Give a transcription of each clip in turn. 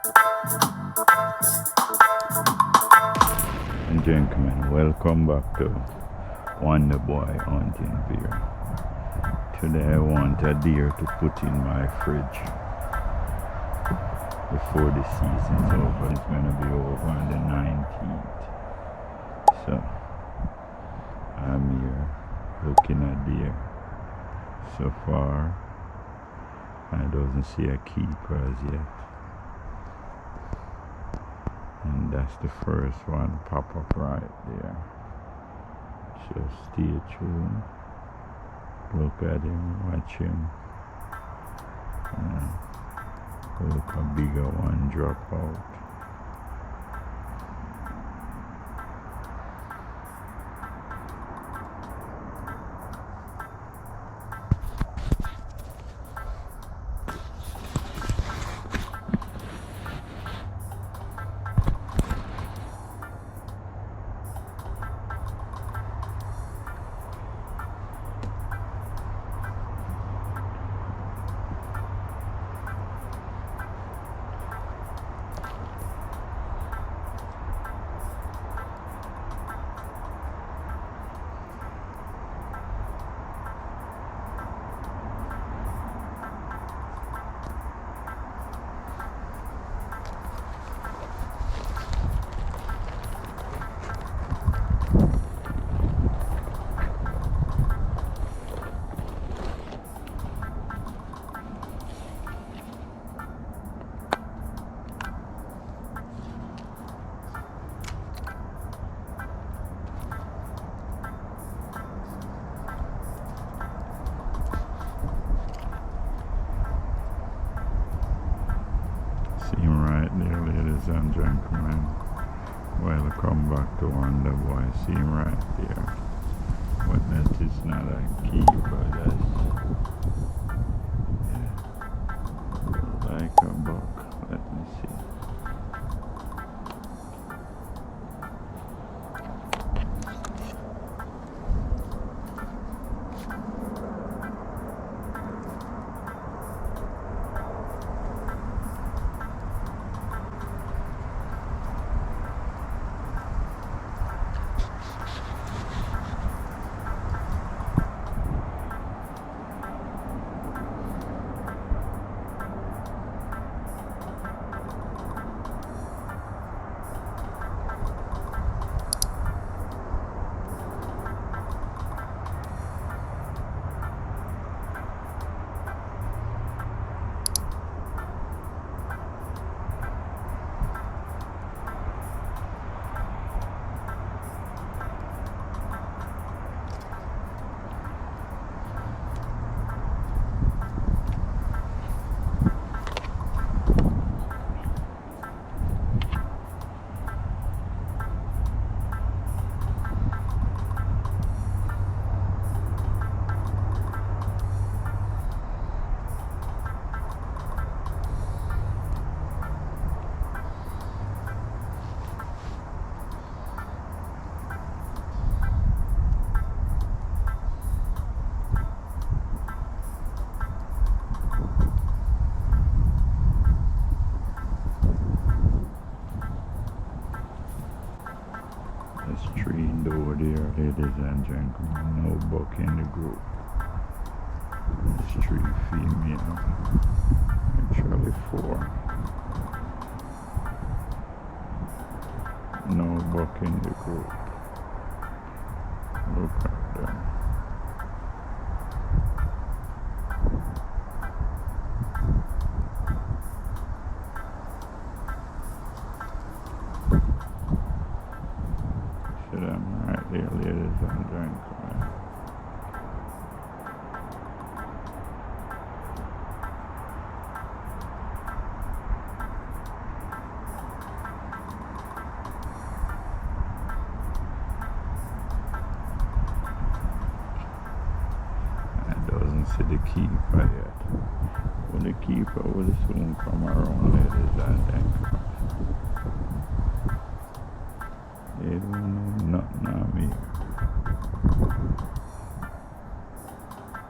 And gentlemen, welcome back to Wonder Boy Hunting Beer. Today I want a deer to put in my fridge before the season's over. It's going to be over on the 19th. So I'm here looking at deer. So far I don't see a keeper as yet. And that's the first one pop up right there. So stay tuned. Look at him, watch him. Look a bigger one drop out. See him right there, ladies and gentlemen. Welcome back to Wonder Boy. See him right there. But that is not a keeper, that's like a buck. Let me see. It's trained over there, ladies and gentlemen. No buck in the group. It's 3 female. Actually 4. No buck in the group. Look at them. See them right there, ladies and gentlemen. See the keeper yet. Well, the keeper will soon come around, ladies and gentlemen. They don't know nothing of me.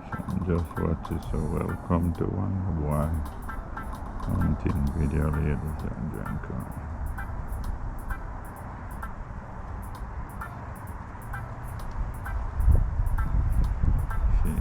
So just watch it. So welcome to Wonder Boy Hunting video, ladies and gentlemen. See.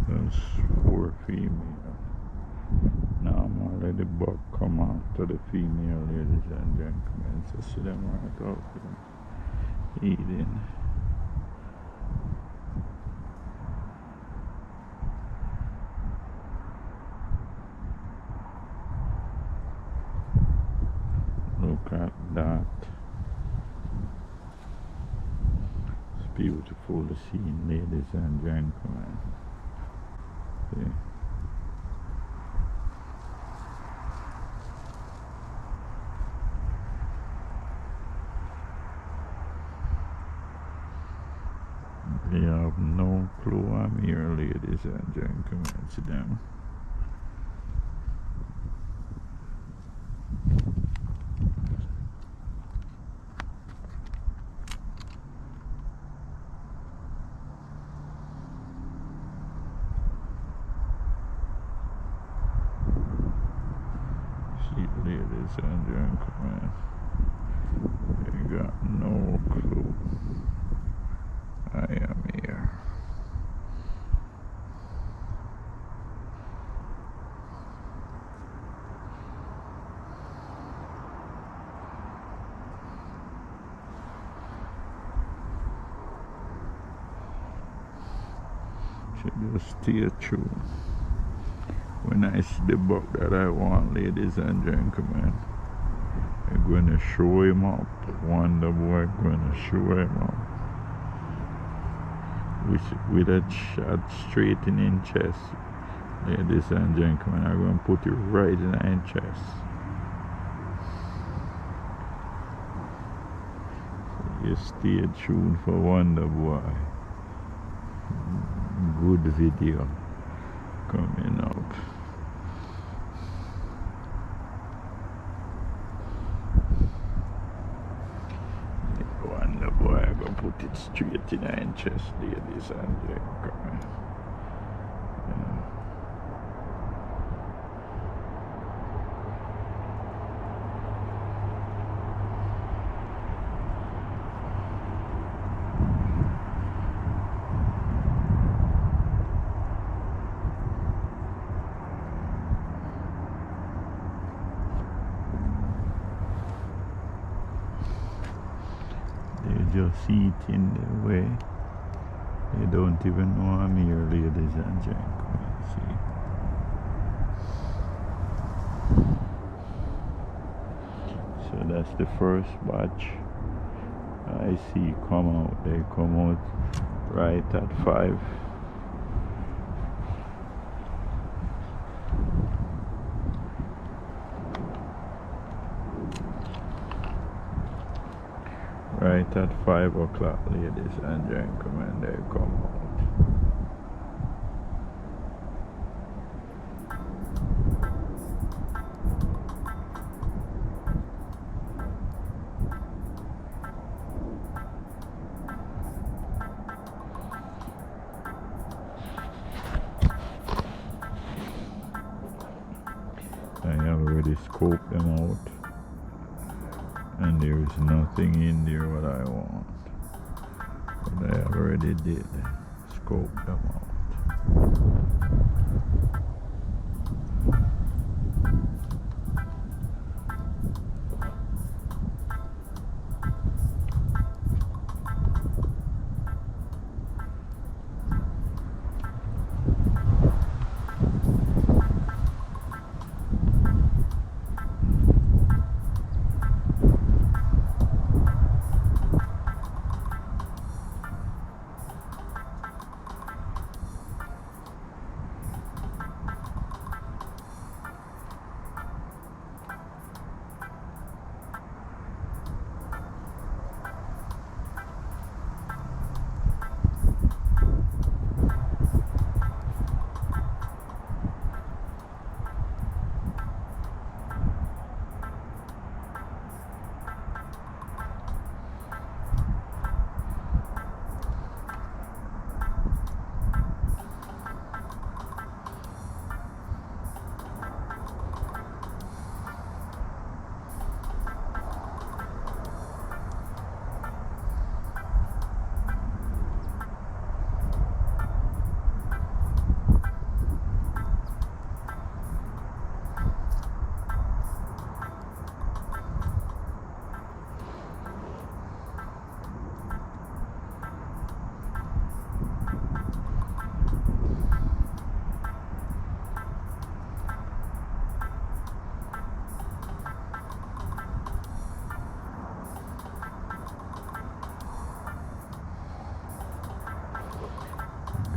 There's 4 female. Normally the buck come after the female, ladies and gentlemen. So see them right out there eating. Look at that. It's beautiful scene, ladies and gentlemen. See. They have no clue I'm here, ladies and gentlemen. See them. See, ladies and gentlemen, they got no clue I am here. So just stay tuned. When I see the buck that I want, ladies and gentlemen, I'm going to show him up. Wonder Boy going to show him up. With a shot straight in his chest, ladies and gentlemen. I'm going to put it right in his chest. So you stay tuned for Wonder Boy. Good video coming up. Wonder Boy, I'm going to put it straight in his chest, ladies and gentlemen. Just eating the way. They don't even know I'm here, ladies and gentlemen. See. So that's the first batch I see come out. They come out right at 5. Right at 5 o'clock, ladies and gentlemen, they come out. I have already scoped them out, and there is nothing in there what I want, but I already did scope them out.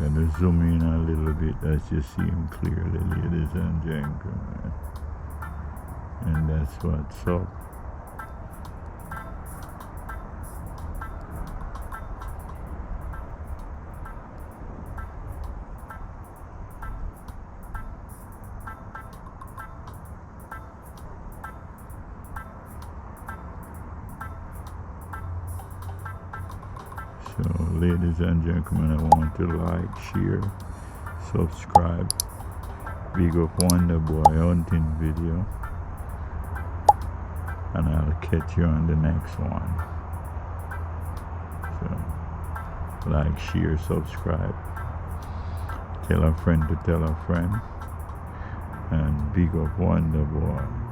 Gonna zoom in a little bit as you see him clearly, ladies and gentlemen. And that's what's up. So, ladies and gentlemen, I want to like, share, subscribe. Big up Wonder Boy hunting video, and I'll catch you on the next one. So, like, share, subscribe. Tell a friend to tell a friend, and big up Wonder Boy.